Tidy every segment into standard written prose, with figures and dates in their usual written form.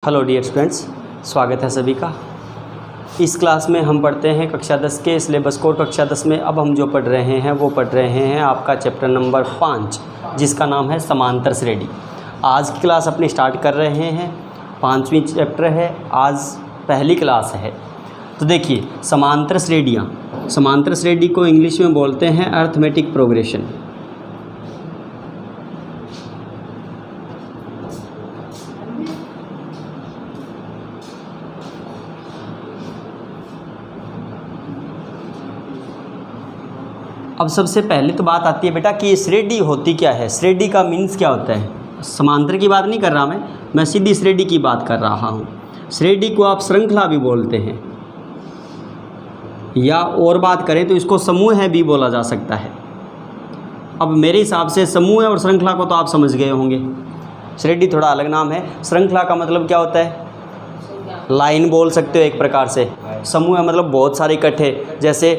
Hello dear students, स्वागत है सभी का। इस क्लास में हम पढ़ते हैं कक्षा 10 के सिलेबस को। कक्षा 10 में अब हम जो पढ़ रहे हैं वो पढ़ रहे हैं आपका चैप्टर नंबर 5, जिसका नाम है समांतर श्रेणी। आज की क्लास अपनी स्टार्ट कर रहे हैं, 5वीं चैप्टर है, आज पहली क्लास है। तो देखिए, समांतर श्रेणियाँ, समांतर श्रेणी को इंग्लिश में बोलते हैं अर्थमेटिक प्रोग्रेशन। अब सबसे पहले तो बात आती है बेटा कि ये श्रेणी होती क्या है, श्रेणी का मीन्स क्या होता है। समांतर की बात नहीं कर रहा मैं सीधी श्रेणी की बात कर रहा हूँ। श्रेणी को आप श्रृंखला भी बोलते हैं, या और बात करें तो इसको समूह भी बोला जा सकता है। अब मेरे हिसाब से समूह और श्रृंखला को तो आप समझ गए होंगे। श्रेणी थोड़ा अलग नाम है। श्रृंखला का मतलब क्या होता है, लाइन बोल सकते हो एक प्रकार से। समूह मतलब बहुत सारे इकट्ठे, जैसे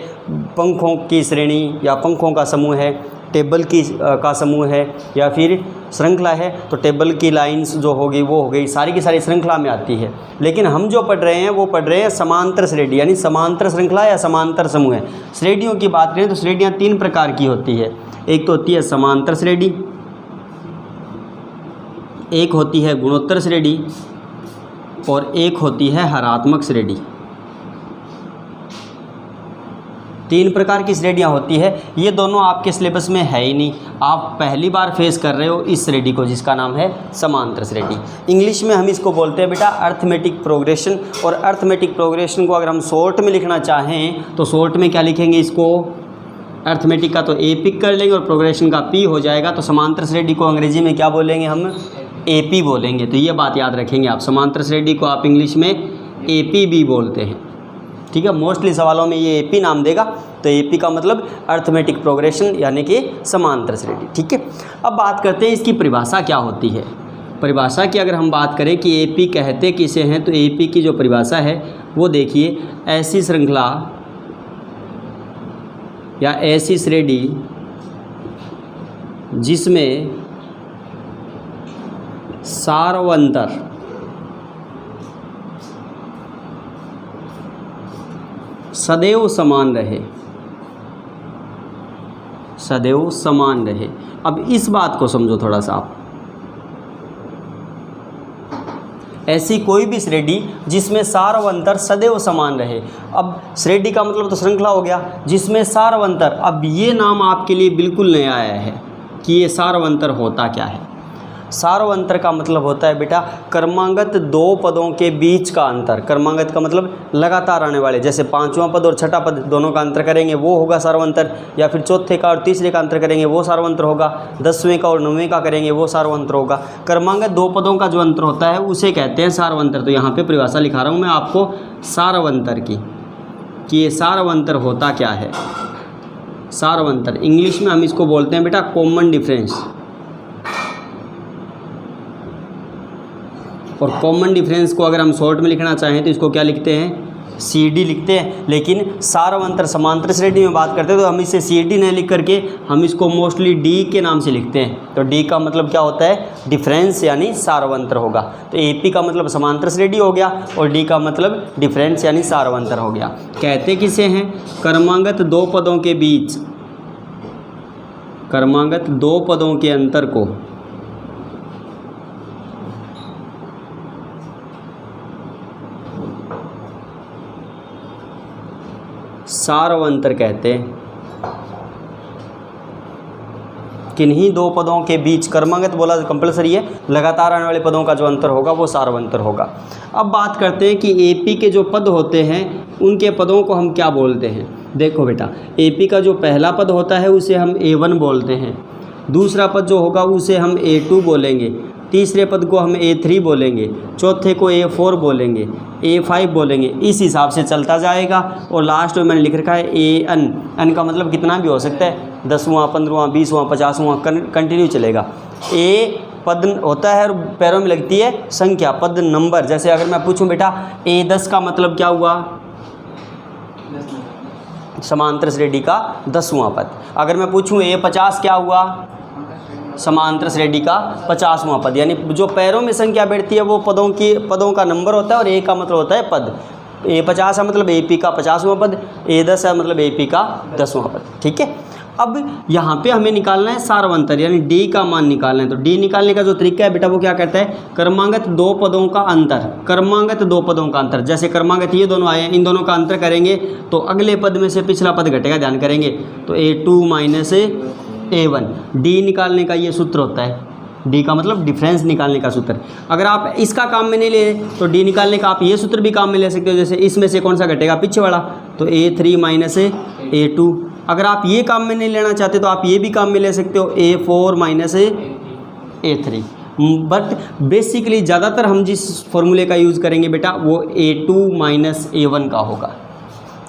पंखों की श्रेणी या पंखों का समूह है, टेबल की का समूह है, या फिर श्रृंखला है तो टेबल की लाइंस जो होगी वो हो गई, सारी की सारी श्रृंखला में आती है। लेकिन हम जो पढ़ रहे हैं वो पढ़ रहे हैं समांतर श्रेणी, यानी समांतर श्रृंखला या समांतर समूह है। श्रेणियों की बात करें तो श्रेणियाँ 3 प्रकार की होती है। एक तो होती है समांतर श्रेणी, एक होती है गुणोत्तर श्रेणी, और एक होती है हरात्मक श्रेणी। 3 प्रकार की श्रेणियाँ होती है। ये दोनों आपके सिलेबस में है ही नहीं, आप पहली बार फेस कर रहे हो इस श्रेणी को, जिसका नाम है समांतर श्रेणी। इंग्लिश में हम इसको बोलते हैं बेटा अर्थमेटिक प्रोग्रेशन। और अर्थमेटिक प्रोग्रेशन को अगर हम शॉर्ट में लिखना चाहें तो शॉर्ट में क्या लिखेंगे इसको, अर्थमेटिक का तो ए पिक कर लेंगे और प्रोग्रेशन का पी हो जाएगा। तो समांतर श्रेणी को अंग्रेजी में क्या बोलेंगे, हम एपी बोलेंगे। तो ये बात याद रखेंगे आप, समांतर श्रेणी को आप इंग्लिश में एपी भी बोलते हैं। ठीक है, मोस्टली सवालों में ये एपी नाम देगा। तो एपी का मतलब अर्थमेटिक प्रोग्रेशन यानी कि समांतर श्रेणी। ठीक है, अब बात करते हैं इसकी परिभाषा क्या होती है। परिभाषा की अगर हम बात करें कि एपी कहते किसे हैं, तो एपी की जो परिभाषा है वो देखिए, ऐसी श्रृंखला या ऐसी श्रेणी जिसमें सार्वंतर सदैव समान रहे, सदैव समान रहे। अब इस बात को समझो थोड़ा सा आप, ऐसी कोई भी श्रेणी जिसमें सार्वंतर सदैव समान रहे। अब श्रेणी का मतलब तो श्रृंखला हो गया जिसमें सार्वंतर। अब ये नाम आपके लिए बिल्कुल नया आया है कि ये सार्वंतर होता क्या है। सार्वंतर का मतलब होता है बेटा क्रमागत 2 पदों के बीच का अंतर। क्रमागत का मतलब लगातार आने वाले, जैसे 5वां पद और 6ठा पद दोनों का अंतर करेंगे वो होगा सार्वंतर, या फिर चौथे का और तीसरे का अंतर करेंगे वो सार्वंतर होगा, 10वें का और 9वें का करेंगे वो सार्वंतर होगा। क्रमागत 2 पदों का जो अंतर होता है उसे कहते हैं सार्वंतर। तो यहाँ पर परिभाषा लिखा रहा हूँ मैं आपको सार्वंतर की, कि ये सार्वंतर होता क्या है। सार्वंतर इंग्लिश में हम इसको बोलते हैं बेटा कॉमन डिफरेंस। और कॉमन डिफरेंस को अगर हम शॉर्ट में लिखना चाहें तो इसको क्या लिखते हैं, CD लिखते हैं। लेकिन सार्वंतर समांतर श्रेणी में बात करते हैं तो हम इसे CD नहीं लिख करके हम इसको मोस्टली D के नाम से लिखते हैं। तो D का मतलब क्या होता है, डिफरेंस यानी सार्वंतर होगा। तो AP का मतलब समांतर श्रेणी हो गया और D का मतलब डिफरेंस यानी सार्वंतर हो गया। कहते किसे हैं, क्रमागत 2 पदों के बीच, क्रमागत 2 पदों के अंतर को सार्वंतर कहते हैं। किन्हीं 2 पदों के बीच, क्रमागत बोला कंपलसरी है, लगातार आने वाले पदों का जो अंतर होगा वो सार्वंतर होगा। अब बात करते हैं कि एपी के जो पद होते हैं उनके पदों को हम क्या बोलते हैं। देखो बेटा, एपी का जो पहला पद होता है उसे हम A1 बोलते हैं, दूसरा पद जो होगा उसे हम A2 बोलेंगे, तीसरे पद को हम A3 बोलेंगे, चौथे को A4 बोलेंगे, A5 बोलेंगे। इस हिसाब से चलता जाएगा। और लास्ट में मैंने लिख रखा है AN। N का मतलब कितना भी हो सकता है, 10वां, 15वां, 20वां, 50वां, कंटिन्यू चलेगा। A पद होता है और पैरों में लगती है संख्या, पद नंबर। जैसे अगर मैं पूछूं बेटा A10 का मतलब क्या हुआ, समांतर श्रेणी का 10वां पद। अगर मैं पूछूं A50 क्या हुआ, समांतर श्रेणी का 50वां पद, यानी जो पैरों में संख्या बैठती है वो पदों का नंबर होता है और ए का मतलब होता है पद। A50 है मतलब AP का 50वां पद, A10 है मतलब AP का 10वां पद। ठीक है, अब यहाँ पे हमें निकालना है सार्वंतर, यानी D का मान निकालना है। तो D निकालने का जो तरीका है बेटा वो क्या कहता है, क्रमांगत दो पदों का अंतर, क्रमांगत दो पदों का अंतर। जैसे क्रमांगत ये दोनों आए हैं, इन दोनों का अंतर करेंगे तो अगले पद में से पिछला पद घटेगा, ध्यान करेंगे। तो A2 माइनस A1, D निकालने का ये सूत्र होता है। D का मतलब डिफरेंस निकालने का सूत्र। अगर आप इसका काम में नहीं ले तो D निकालने का आप ये सूत्र भी काम में ले सकते हो। जैसे इसमें से कौन सा घटेगा, पीछे वाला, तो A3 माइनस A2। अगर आप ये काम में नहीं लेना चाहते तो आप ये भी काम में ले सकते हो, A4 minus A3। But basically ज़्यादातर हम जिस फॉर्मूले का यूज़ करेंगे बेटा वो A2 माइनस A1 का होगा।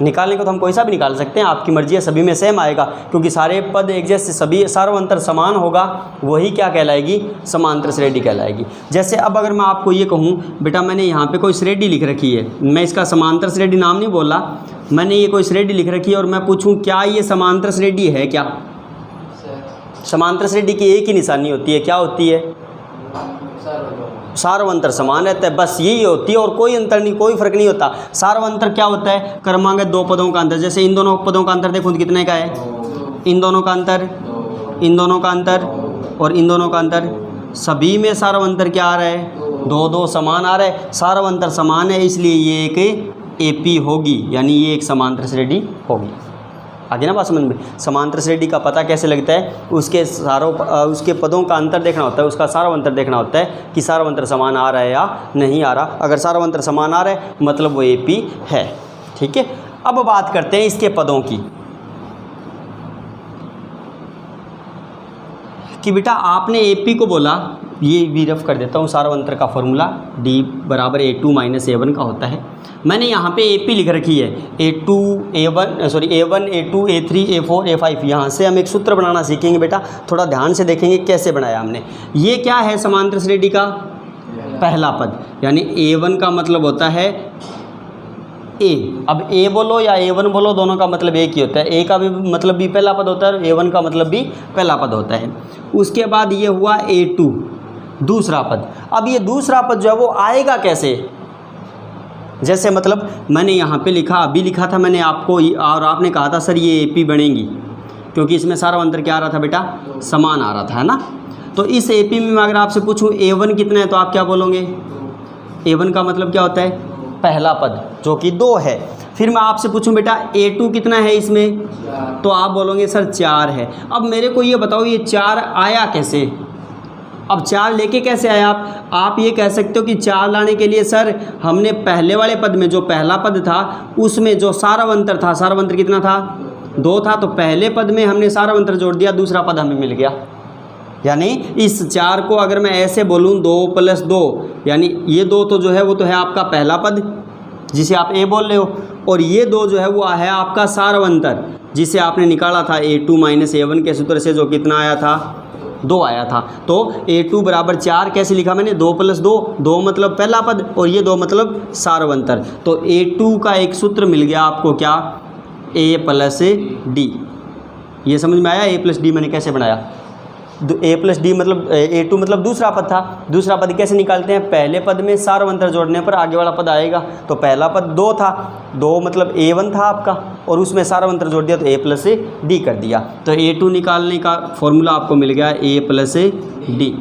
निकालने को तो हम कोई सा भी निकाल सकते हैं, आपकी मर्जी है, सभी में सेम आएगा क्योंकि सारे पद एक जैसे, सभी सार्वंतर समान होगा, वही क्या कहलाएगी, समांतर श्रेणी कहलाएगी। जैसे अब अगर मैं आपको ये कहूँ बेटा मैंने यहाँ पे कोई श्रेणी लिख रखी है, मैं इसका समांतर श्रेणी नाम नहीं बोला, मैंने ये कोई श्रेणी लिख रखी है और मैं पूछूँ क्या ये समांतर श्रेणी है, क्या समांतर श्रेणी की एक ही निशानी होती है, क्या होती है, सार्वंतर समान रहता है, बस यही होती है और कोई अंतर नहीं, कोई फर्क नहीं होता। सार्वंतर क्या होता है, क्रमांगत दो पदों का अंतर। जैसे इन दोनों पदों का अंतर देखो कितने का है, इन दोनों का अंतर, इन दोनों का अंतर और इन दोनों का अंतर, सभी में सार्वंतर क्या आ रहा है, दो दो समान आ रहा है। सार्वंतर समान है इसलिए ये एक AP होगी, यानी ये एक समांतर श्रेणी होगी। आगे ना बात समझ में। समांतर श्रेणी का पता कैसे लगता है, उसके पदों का अंतर देखना होता है, उसका सार्वंतर देखना होता है कि सार्वंतर समान आ रहा है या नहीं आ रहा। अगर सार्वंतर समान आ रहा है मतलब वो AP है। ठीक है, अब बात करते हैं इसके पदों की कि बेटा आपने AP को बोला, ये भी रफ कर देता हूँ, सार्वंतर का फॉर्मूला D बराबर A2 माइनस A1 का होता है। मैंने यहाँ पे AP लिख रखी है, A1, A2, A3, A4, A5। यहाँ से हम एक सूत्र बनाना सीखेंगे बेटा, थोड़ा ध्यान से देखेंगे कैसे बनाया हमने। ये क्या है, समांतर श्रेणी का पहला पद, यानी A1 का मतलब होता है A। अब A बोलो या A1 बोलो, दोनों का मतलब एक ही होता है। A का भी मतलब भी पहला पद होता है और A1 का मतलब भी पहला पद होता है। उसके बाद ये हुआ A2 दूसरा पद। अब ये दूसरा पद जो है वो आएगा कैसे, जैसे मतलब मैंने यहाँ पे लिखा, अभी लिखा था मैंने आपको, और आपने कहा था सर ये AP बनेंगी क्योंकि इसमें सार्वंतर क्या आ रहा था बेटा, समान आ रहा था, है ना। तो इस AP में मैं अगर आपसे पूछूँ A1 कितना है तो आप क्या बोलोगे, A1 का मतलब क्या होता है, पहला पद जो कि 2 है। फिर मैं आपसे पूछूं बेटा A2 कितना है इसमें, तो आप बोलोगे सर 4 है। अब मेरे को ये बताओ ये 4 आया कैसे, अब 4 लेके कैसे आए आप ये कह सकते हो कि 4 लाने के लिए सर हमने पहले वाले पद में जो पहला पद था उसमें जो सार्वंतर था, सार्वंतर कितना था, 2 था, तो पहले पद में हमने सार्वंतर जोड़ दिया, दूसरा पद हमें मिल गया। यानी इस 4 को अगर मैं ऐसे बोलूँ 2 + 2, यानी ये 2 तो जो है वो तो है आपका पहला पद जिसे आप A बोल रहे हो, और ये 2 जो है वो है आपका सार्वंतर जिसे आपने निकाला था A2 माइनस A1 के सूत्र से, जो कितना आया था, 2 आया था। तो A2 बराबर 4 कैसे लिखा मैंने, 2 + 2, 2 मतलब पहला पद और ये 2 मतलब सार्वंतर। तो A2 का एक सूत्र मिल गया आपको, क्या, A + D। ये समझ में आया, A + D मैंने कैसे बनाया। A + D मतलब A2 मतलब दूसरा पद था, दूसरा पद कैसे निकालते हैं, पहले पद में सार्वंतर जोड़ने पर आगे वाला पद आएगा। तो पहला पद 2 था, 2 मतलब A1 था आपका, और उसमें सार्वंतर जोड़ दिया तो A + D कर दिया। तो A2 निकालने का फॉर्मूला आपको मिल गया A + D।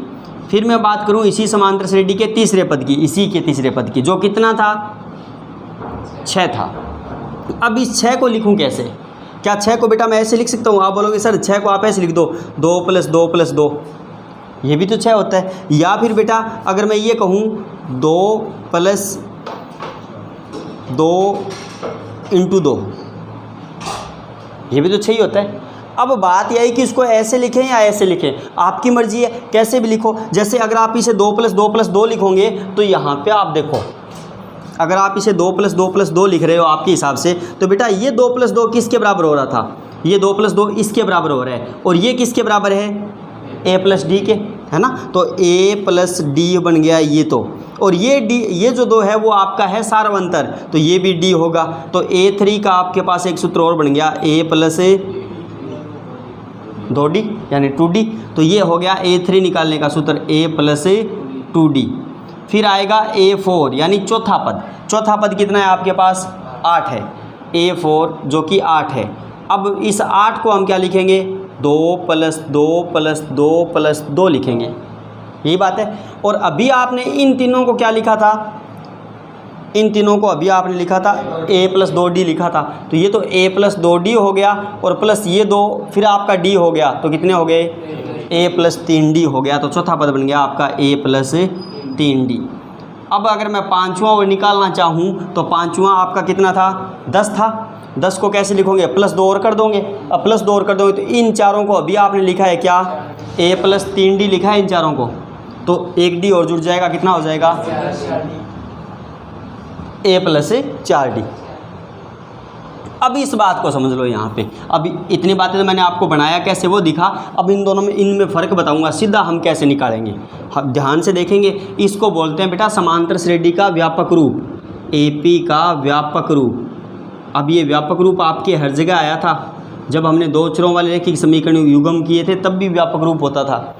फिर मैं बात करूं इसी समांतर श्रेणी के तीसरे पद की, इसी के तीसरे पद की, जो कितना था, 6 था। अब इस 6 को लिखूं कैसे, क्या 6 को बेटा मैं ऐसे लिख सकता हूँ, आप बोलोगे सर 6 को आप ऐसे लिख दो, 2 + 2 + 2, ये भी तो 6 होता है। या फिर बेटा अगर मैं ये कहूँ 2 + 2 × 2, ये भी तो 6 ही होता है। अब बात यह है कि इसको ऐसे लिखें या ऐसे लिखें, आपकी मर्जी है, कैसे भी लिखो। जैसे अगर आप इसे 2 + 2 + 2 लिखोगे तो यहाँ पे आप देखो, अगर आप इसे 2 + 2 + 2 लिख रहे हो आपके हिसाब से, तो बेटा ये 2 + 2 किसके बराबर हो रहा था, ये 2 + 2 इसके बराबर हो रहा है, और ये किसके बराबर है, A + D के, है ना। तो A + D बन गया ये, तो और ये D, ये जो 2 है वो आपका है सार्वंतर, तो ये भी D होगा। तो A3 का आपके पास एक सूत्र और बन गया, A + 2d यानी 2d। तो ये हो गया A3 निकालने का सूत्र a प्लस 2d। फिर आएगा A4 यानी चौथा पद। चौथा पद कितना है आपके पास? 8 है। A4 जो कि 8 है। अब इस 8 को हम क्या लिखेंगे? 2 + 2 + 2 + 2 लिखेंगे, यही बात है। और अभी आपने इन तीनों को क्या लिखा था? इन तीनों को अभी आपने लिखा था a + 2d लिखा था। तो ये तो a + 2d हो गया और प्लस ये 2, फिर आपका d हो गया। तो कितने हो गए? a + 3d हो गया। तो चौथा पद बन गया आपका a + 3d। अब अगर मैं पाँचवां और निकालना चाहूँ तो पाँचवां आपका कितना था? 10 था। 10 को कैसे लिखोगे? +2 और कर दोगे। अब +2 और कर दोगे तो इन चारों को अभी आपने लिखा है क्या? a + 3d लिखा है इन चारों को। तो एक d और जुड़ जाएगा, कितना हो जाएगा? a + 4d। अब इस बात को समझ लो यहाँ पे। अभी इतनी बातें तो मैंने आपको बनाया कैसे वो दिखा। अब इन दोनों में इनमें फ़र्क बताऊंगा सीधा हम कैसे निकालेंगे। हम ध्यान से देखेंगे। इसको बोलते हैं बेटा समांतर श्रेणी का व्यापक रूप, AP का व्यापक रूप। अब ये व्यापक रूप आपके हर जगह आया था। जब हमने दो चरों वाले रैखिक समीकरण युग्म किए थे तब भी व्यापक रूप होता था।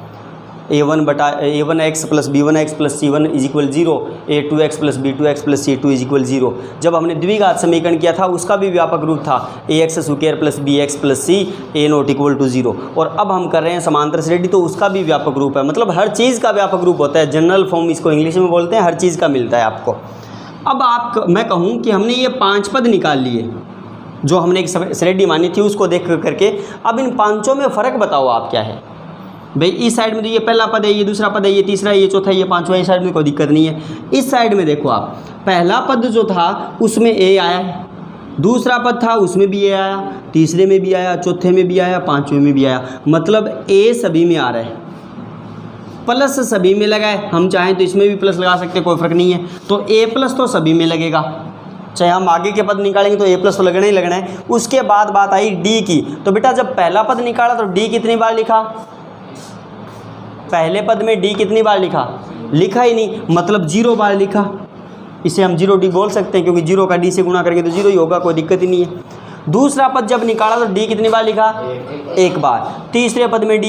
a1x + b1x + c1 = 0, a2x + b2x + c2 = 0। जब हमने द्विघात समीकरण किया था उसका भी व्यापक रूप था ax² + bx + c a ≠ 0। और अब हम कर रहे हैं समांतर श्रेणी, तो उसका भी व्यापक रूप है। मतलब हर चीज़ का व्यापक रूप होता है। जनरल फॉर्म इसको इंग्लिश में बोलते हैं। हर चीज़ का मिलता है आपको। अब मैं कहूँ कि हमने ये 5 पद निकाल लिए जो हमने एक श्रेणी मानी थी उसको देख करके। अब इन पांचों में फ़र्क बताओ आप क्या है भाई। इस साइड में तो ये पहला पद है, ये दूसरा पद है, ये तीसरा, ये चौथा, ये पांचवा। इस साइड में कोई दिक्कत नहीं है। इस साइड में देखो आप, पहला पद जो था उसमें a आया है, दूसरा पद था उसमें भी a आया, तीसरे में भी आया, चौथे में भी आया, पांचवें में भी आया। मतलब a सभी में आ रहा है, प्लस सभी में लगा है। हम चाहें तो इसमें भी प्लस लगा सकते हैं, कोई फ़र्क नहीं है। तो a+ तो सभी में लगेगा, चाहे हम आगे के पद निकालेंगे तो a+ तो लगना ही लगना है। उसके बाद बात आई d की। तो बेटा जब पहला पद निकाला तो d कितनी बार लिखा? पहले पद में d कितनी बार लिखा? लिखा ही नहीं, मतलब 0 बार लिखा। इसे हम 0d बोल सकते हैं क्योंकि 0 का d से गुणा करके तो 0 ही होगा, कोई दिक्कत ही नहीं है। दूसरा पद जब निकाला तो d कितनी बार लिखा? 1 बार। तीसरे पद में d,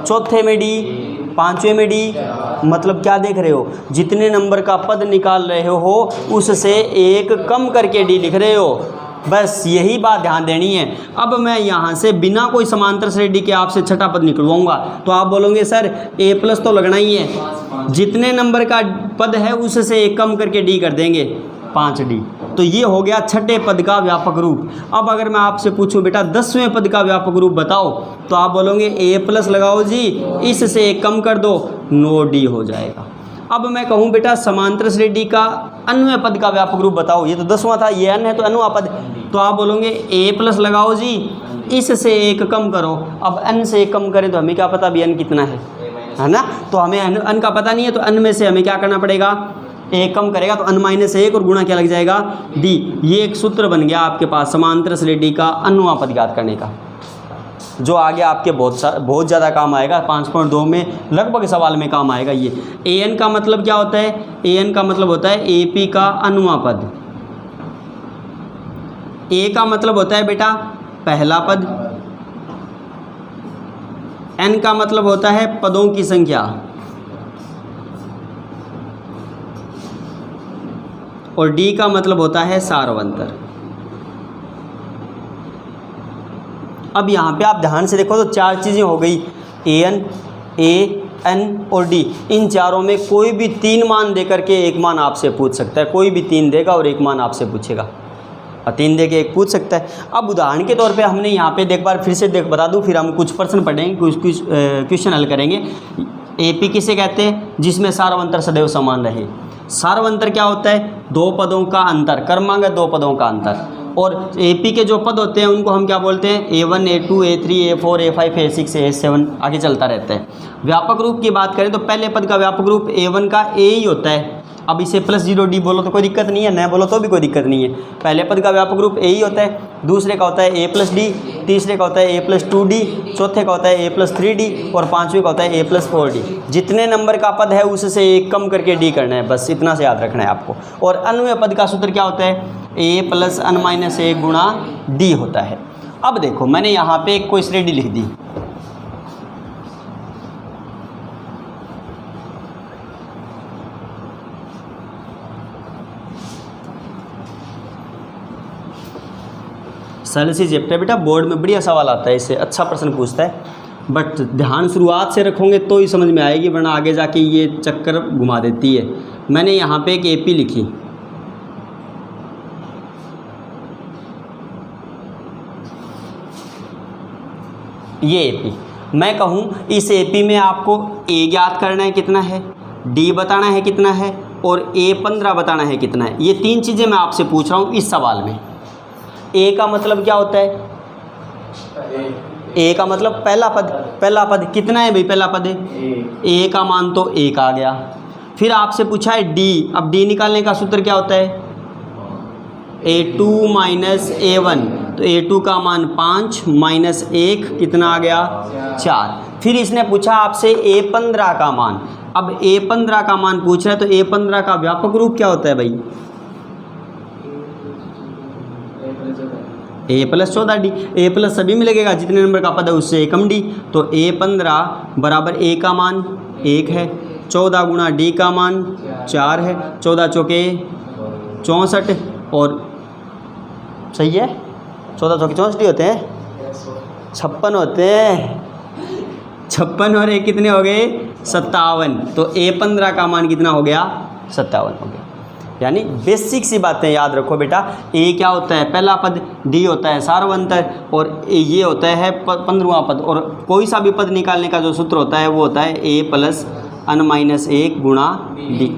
चौथे में d, पांचवें में d। मतलब क्या देख रहे हो? जितने नंबर का पद निकाल रहे हो उससे एक कम करके d लिख रहे हो। बस यही बात ध्यान देनी है। अब मैं यहाँ से बिना कोई समांतर श्रेणी के आपसे छठा पद निकलवाऊंगा तो आप बोलोगे सर a+ तो लगना ही है। जितने नंबर का पद है उससे एक कम करके d कर देंगे, 5d। तो ये हो गया छठे पद का व्यापक रूप। अब अगर मैं आपसे पूछूं बेटा 10वें पद का व्यापक रूप बताओ तो आप बोलोगे a+ लगाओ जी, इससे एक कम कर दो, 9d हो जाएगा। अब मैं कहूँ बेटा समांतर श्रेणी का अन्वें पद का व्यापक रूप बताओ। ये तो 10वां था, ये n है तो अन्वा पद। तो आप बोलोगे a+ लगाओ जी, इससे एक कम करो। अब n से एक कम करें तो हमें क्या पता अभी n कितना है ना? तो हमें n का पता नहीं है, तो n में से हमें क्या करना पड़ेगा? एक कम करेगा तो n-1 और गुणा क्या लग जाएगा? d। ये एक सूत्र बन गया आपके पास समांतर श्रेणी का अन्वा पद ज्ञात करने का, जो आगे आपके बहुत ज़्यादा काम आएगा। 5.2 में लगभग सवाल में काम आएगा। ये an का मतलब क्या होता है? an का मतलब होता है AP का अन्वा पद। a का मतलब होता है बेटा पहला पद, n का मतलब होता है पदों की संख्या, और d का मतलब होता है सार्वंतर। अब यहाँ पे आप ध्यान से देखो तो 4 चीज़ें हो गई, an, a, n और d। इन चारों में कोई भी 3 मान दे करके एक मान आपसे पूछ सकता है। कोई भी 3 देगा और एक मान आपसे पूछेगा, और 3 दे के एक पूछ सकता है। अब उदाहरण के तौर पे हमने यहाँ पे एक बार फिर से बता दूँ, फिर हम कुछ प्रश्न पढ़ेंगे, कुछ क्वेश्चन हल करेंगे। AP किसे कहते हैं? जिसमें सार्वंतर सदैव समान रहे। सार्वंतर क्या होता है? 2 पदों का अंतर, क्रमांक 2 पदों का अंतर। और AP के जो पद होते हैं उनको हम क्या बोलते हैं? A1, A2, A3, A4, A5, A6, A7 आगे चलता रहता है। व्यापक रूप की बात करें तो पहले पद का व्यापक रूप A1 का A ही होता है। अब इसे +0d बोलो तो कोई दिक्कत नहीं है, न बोलो तो भी कोई दिक्कत नहीं है। पहले पद का व्यापक रूप A ही होता है, दूसरे का होता है a+d, तीसरे का होता है a+2d, चौथे का होता है a+3d और पाँचवें का होता है a+4d। जितने नंबर का पद है उससे एक कम करके d करना है, बस इतना से याद रखना है आपको। और अन्वय पद का सूत्र क्या होता है? a + n - 1 गुणा d होता है। अब देखो मैंने यहाँ पे कोई श्रेणी लिख दी, सरल सी चैप्टर बेटा, बोर्ड में बढ़िया सवाल आता है इससे, अच्छा प्रश्न पूछता है, बट ध्यान शुरुआत से रखोगे तो ही समझ में आएगी, वरना आगे जाके ये चक्कर घुमा देती है। मैंने यहाँ पे एक AP लिखी, ये AP, मैं कहूँ इस AP में आपको A ज्ञात करना है कितना है, D बताना है कितना है, और A15 बताना है कितना है। ये 3 चीज़ें मैं आपसे पूछ रहा हूँ इस सवाल में। A का मतलब क्या होता है? A का मतलब पहला पद। पहला पद कितना है भाई? पहला पद है A का मान तो 1 आ गया। फिर आपसे पूछा है D, अब D निकालने का सूत्र क्या होता है? A2 माइनस A1, तो A2 का मान 5 माइनस 1 कितना आ गया? 4। फिर इसने पूछा आपसे A15 का मान। अब A15 का मान पूछ रहा है, तो A15 का व्यापक रूप क्या होता है भाई? A+14D। A+ सभी में लगेगा, जितने नंबर का पद है उससे एकम D। तो A15 बराबर A का मान 1 है, 14 गुणा D का मान 4 है, 14 चौके 64, और सही है 14 चौके 64 होते हैं, 56 होते हैं, 56 और 1 कितने हो गए? 57। तो A15 का मान कितना हो गया? 57 हो गया। यानी बेसिक सी बातें याद रखो बेटा। A क्या होता है? पहला पद, D होता है सार्वंतर, और ये होता है 15वां पद। और कोई सा भी पद निकालने का जो सूत्र होता है वो होता है A+n-1 गुणा D,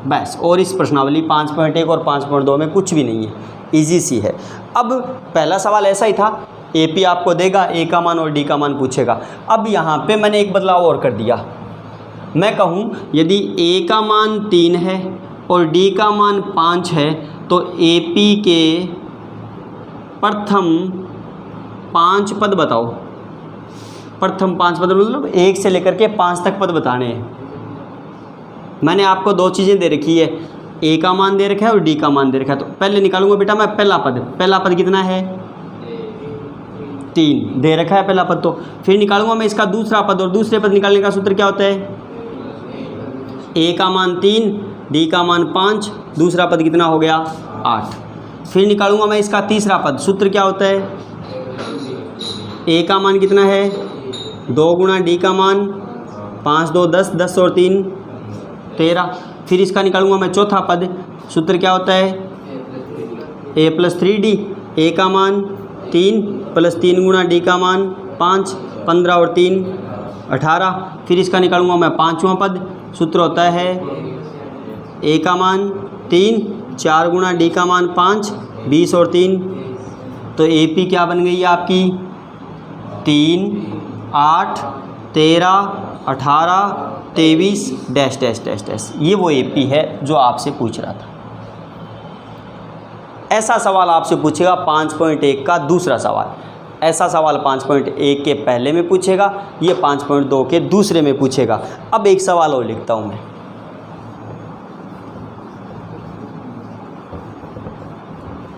बस। और इस प्रश्नावली 5.1 और 5.2 में कुछ भी नहीं है, इजी सी है। अब पहला सवाल ऐसा ही था, AP आपको देगा, A का मान और D का मान पूछेगा। अब यहाँ पे मैंने एक बदलाव और कर दिया। मैं कहूँ यदि A का मान 3 है और D का मान 5 है, तो AP के प्रथम 5 पद बताओ। प्रथम 5 पद मतलब 1 से लेकर के 5 तक पद बताने हैं। मैंने आपको 2 चीज़ें दे रखी है, A का मान दे रखा है और D का मान दे रखा है। तो पहले निकालूंगा बेटा मैं पहला पद। पहला पद कितना है? 3 दे रखा है पहला पद। तो फिर निकालूंगा मैं इसका दूसरा पद, और दूसरे पद निकालने का सूत्र क्या होता है? A का मान 3, D का मान 5, दूसरा पद कितना हो गया? 8। फिर निकालूंगा मैं इसका तीसरा पद, सूत्र क्या होता है? A का मान कितना है? 2 गुणा D का मान 5 2 10, 10 और 3 13। फिर इसका निकालूंगा मैं चौथा पद, सूत्र क्या होता है? A+3D। A का मान 3 प्लस 3 गुणा D का मान 5, 15 और 3 18। फिर इसका निकालूंगा मैं पाँचवां पद, सूत्र होता है A का मान 3, 4 गुणा D का मान 5, 20 और 3। तो AP क्या बन गई है आपकी? 3 8 13 18 23 डैश डैश डैश डैश। ये वो AP है जो आपसे पूछ रहा था। ऐसा सवाल आपसे पूछेगा 5.1 का दूसरा सवाल। ऐसा सवाल 5.1 के पहले में पूछेगा, ये 5.2 के दूसरे में पूछेगा। अब एक सवाल और लिखता हूँ मैं।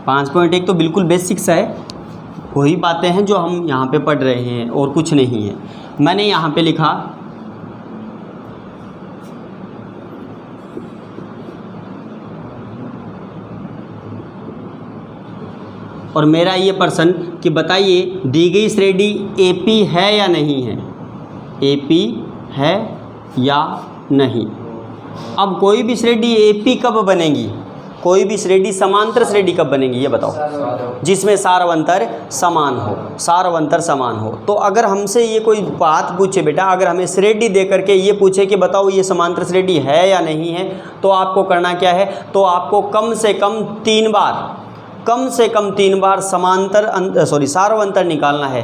पाँच पॉइंट 1 तो बिल्कुल बेसिक सा है, वही बातें हैं जो हम यहाँ पे पढ़ रहे हैं और कुछ नहीं है। मैंने यहाँ पे लिखा और मेरा ये प्रश्न कि बताइए दी गई श्रेणी AP है या नहीं है? AP है या नहीं? अब कोई भी श्रेणी AP कब बनेगी? कोई भी श्रेणी समांतर श्रेणी कब बनेगी ये बताओ? जिसमें सार्वंतर समान हो, सार्वंतर समान हो। तो अगर हमसे ये कोई बात पूछे बेटा, अगर हमें श्रेणी दे करके ये पूछे कि बताओ ये समांतर श्रेणी है या नहीं है, तो आपको करना क्या है? तो आपको कम से कम 3 बार सार्वंतर निकालना है।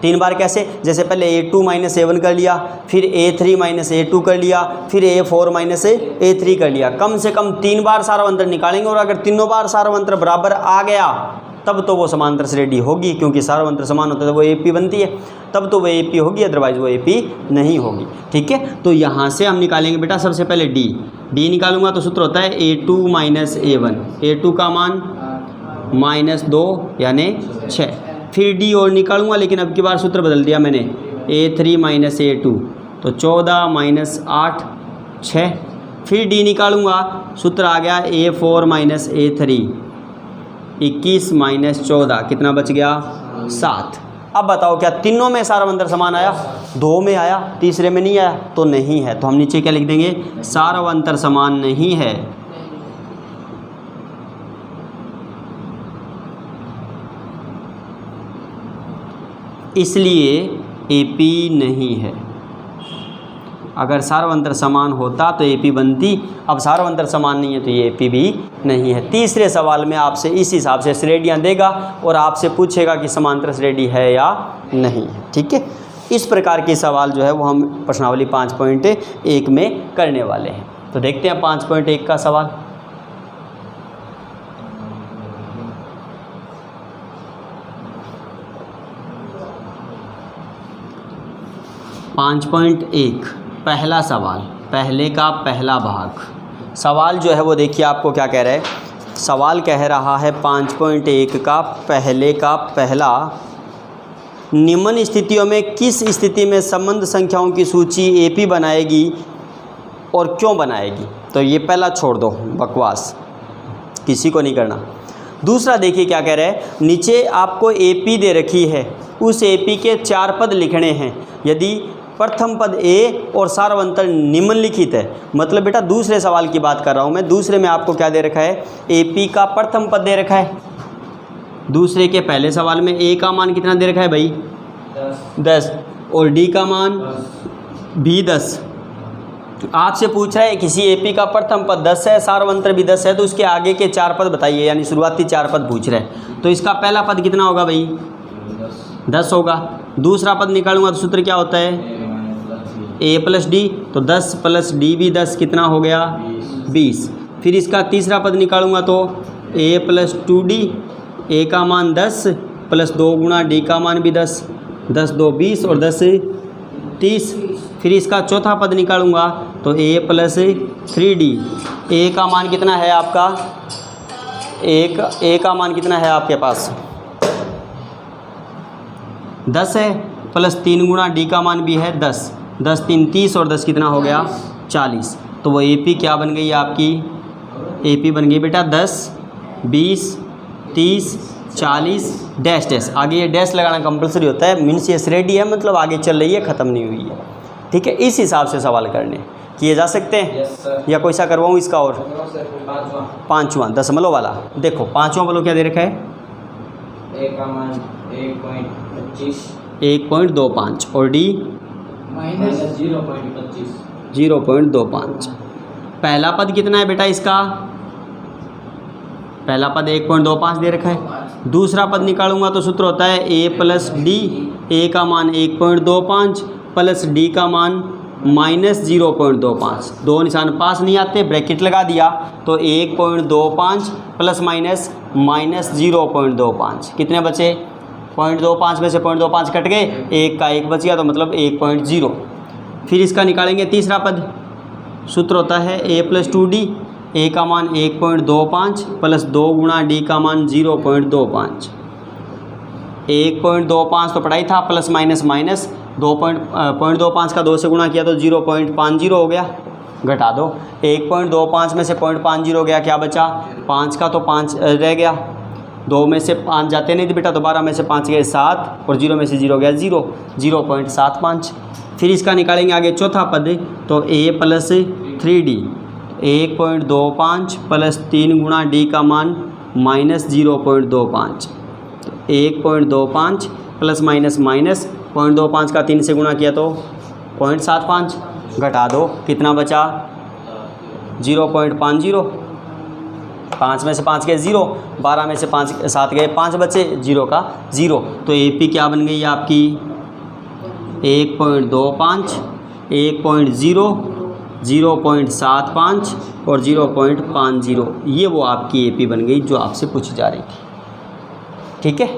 3 बार कैसे? जैसे पहले A2 माइनस A1 कर लिया, फिर A3 माइनस A2 कर लिया, फिर A4 माइनस A3 कर लिया। कम से कम 3 बार सार्वंतर निकालेंगे, और अगर तीनों बार सार्वंतर बराबर आ गया तब तो वो समांतर श्रेणी होगी, क्योंकि सार्वंतर समान होता है तो वो AP बनती है, तब तो वो AP होगी, अदरवाइज वो AP नहीं होगी। ठीक है, तो यहाँ से हम निकालेंगे बेटा सबसे पहले D निकालूंगा तो सूत्र होता है A2 माइनस A1। A2 का मान -2 यानी 6। फिर D और निकालूंगा, लेकिन अब की बार सूत्र बदल दिया मैंने, A3 माइनस A2 तो 14 माइनस 8 6। फिर D निकालूंगा, सूत्र आ गया A4 माइनस A3, 21 माइनस 14 कितना बच गया? 7। अब बताओ क्या तीनों में सारा अंतर समान आया? 2 में आया, तीसरे में नहीं आया, तो नहीं है। तो हम नीचे क्या लिख देंगे? सारा अंतर समान नहीं है। इसलिए AP नहीं है। अगर सार्वंतर समान होता तो AP बनती, अब सार्वंतर समान नहीं है तो ये AP भी नहीं है। तीसरे सवाल में आपसे इस हिसाब से श्रेणियाँ देगा और आपसे पूछेगा कि समांतर श्रेणी है या नहीं है। ठीक है, इस प्रकार के सवाल जो है वो हम प्रश्नावली 5.1 में करने वाले हैं। तो देखते हैं 5.1 का सवाल। पहला सवाल, पहले का पहला भाग। सवाल जो है वो देखिए आपको क्या कह रहा है। सवाल कह रहा है 5.1 का पहले का पहला, निम्न स्थितियों में किस स्थिति में संबंध संख्याओं की सूची AP बनाएगी और क्यों बनाएगी? तो ये पहला छोड़ दो, बकवास, किसी को नहीं करना। दूसरा देखिए क्या कह रहा है, नीचे आपको AP दे रखी है, उस AP के 4 पद लिखने हैं। यदि प्रथम पद A और सार्वंतर निम्नलिखित है, मतलब बेटा दूसरे सवाल की बात कर रहा हूँ मैं। दूसरे में आपको क्या दे रखा है? AP का प्रथम पद दे रखा है। दूसरे के पहले सवाल में A का मान कितना दे रखा है भाई? 10 और D का मान भी 10। आपसे पूछ रहा है किसी AP का प्रथम पद 10 है, सार्वंतर भी 10 है, तो उसके आगे के 4 पद बताइए, यानी शुरुआती 4 पद पूछ रहे हैं। तो इसका पहला पद कितना होगा भाई? 10 होगा। दूसरा पद निकालूंगा तो सूत्र क्या होता है? A प्लस D, तो 10 प्लस D भी 10 कितना हो गया? 20। फिर इसका तीसरा पद निकालूंगा तो A प्लस 2D, A का मान 10 प्लस 2 गुणा D का मान भी 10, 10 2 20 और 10 30। फिर इसका चौथा पद निकालूंगा तो A प्लस 3D, A का मान कितना है आपका? A का मान कितना है आपके पास? 10 है, प्लस 3 गुणा D का मान भी है 10, 10 3 30 और 10 कितना हो गया? 40। तो वो AP क्या बन गई आपकी? AP बन गई बेटा 10 20 30 40 डैश डैश। आगे ये डैश लगाना कंपलसरी होता है, मीन्स ये श्रेणी है, मतलब आगे चल रही है, ख़त्म नहीं हुई है। ठीक है, इस हिसाब से सवाल करने किए जा सकते हैं। या कोई सा करवाऊँ इसका? और पाँचवा दशमलव वाला देखो, पाँचवा वालों क्या दे रखा है? A का मान 1.25 और D -0.25 0.25। पहला पद कितना है बेटा इसका? पहला पद 1.25 दे रखा है। दूसरा पद निकालूंगा तो सूत्र होता है A प्लस D, A का मान 1.25 प्लस D का मान -0.25। दो निशान पास नहीं आते, ब्रैकेट लगा दिया तो 1.25 प्लस माइनस -0.25 कितने बचे? 0.25 में से 0.25 कट गए, 1 का 1 बच गया, तो मतलब 1.0। फिर इसका निकालेंगे तीसरा पद, सूत्र होता है A प्लस 2D, A का मान 1.25 प्लस 2 गुणा D का मान 0.25। 1.25 तो पढ़ाई था, प्लस माइनस 0.25 का 2 से गुणा किया तो 0.50 हो गया, घटा दो। 1.25 में से 0.50 गया, क्या बचा? 5 का तो 5 रह गया, 2 में से 5 जाते नहीं थे बेटा, तो 12 में से 5 गए 7 और 0 में से 0 गया 0.75। फिर इसका निकालेंगे आगे चौथा पद, तो A प्लस 3D, 1.25 प्लस 3 गुणा D का मान -0.25। 1.25 प्लस माइनस 0.25 का 3 से गुणा किया तो 0.75, घटा दो, कितना बचा? 0.50। 5 में से 5 गए 0, 12 में से 5 7 गए 5 बचे, 0 का 0। तो AP क्या बन गई आपकी? 1.25 1.0 0.75 और 0.50। ये वो आपकी AP बन गई जो आपसे पूछी जा रही थी। ठीक है,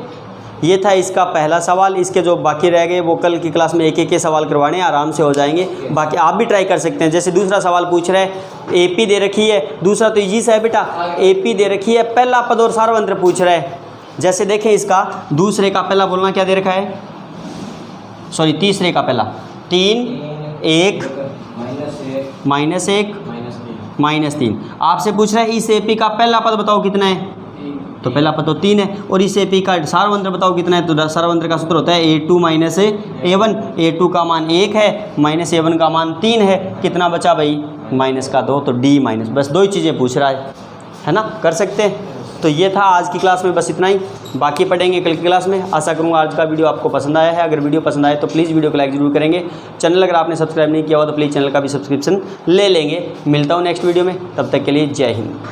ये था इसका पहला सवाल। इसके जो बाकी रह गए वो कल की क्लास में एक एक के सवाल करवाने, आराम से हो जाएंगे। बाकी आप भी ट्राई कर सकते हैं। जैसे दूसरा सवाल पूछ रहे हैं, AP दे रखी है, दूसरा तो इजी सा है बेटा, AP दे रखी है, पहला पद और सार्वंत्र पूछ रहे हैं। जैसे देखें इसका दूसरे का पहला बोलना क्या दे रखा है, सॉरी तीसरे का पहला 3 1 -1 -3। आपसे पूछ रहा है इस AP का पहला पद बताओ कितना है, तो पहला पद तो 3 है। और इस AP का सारवंत्र बताओ कितना है, तो सारवंत्र का सूत्र होता है A2 माइनस A1। A2 का मान 1 है, माइनस A1 का मान 3 है, कितना बचा भाई, माइनस का 2, तो D माइनस, बस 2 ही चीज़ें पूछ रहा है ना, कर सकते हैं। तो ये था आज की क्लास में, बस इतना ही, बाकी पढ़ेंगे कल की क्लास में। आशा करूँगा आज का वीडियो आपको पसंद आया है। अगर वीडियो पसंद आए तो प्लीज़ वीडियो को लाइक जरूर करेंगे। चैनल अगर आपने सब्सक्राइब नहीं किया हो तो प्लीज़ चैनल का भी सब्सक्रिप्शन ले लेंगे। मिलता हूँ नेक्स्ट वीडियो में, तब तक के लिए जय हिंद।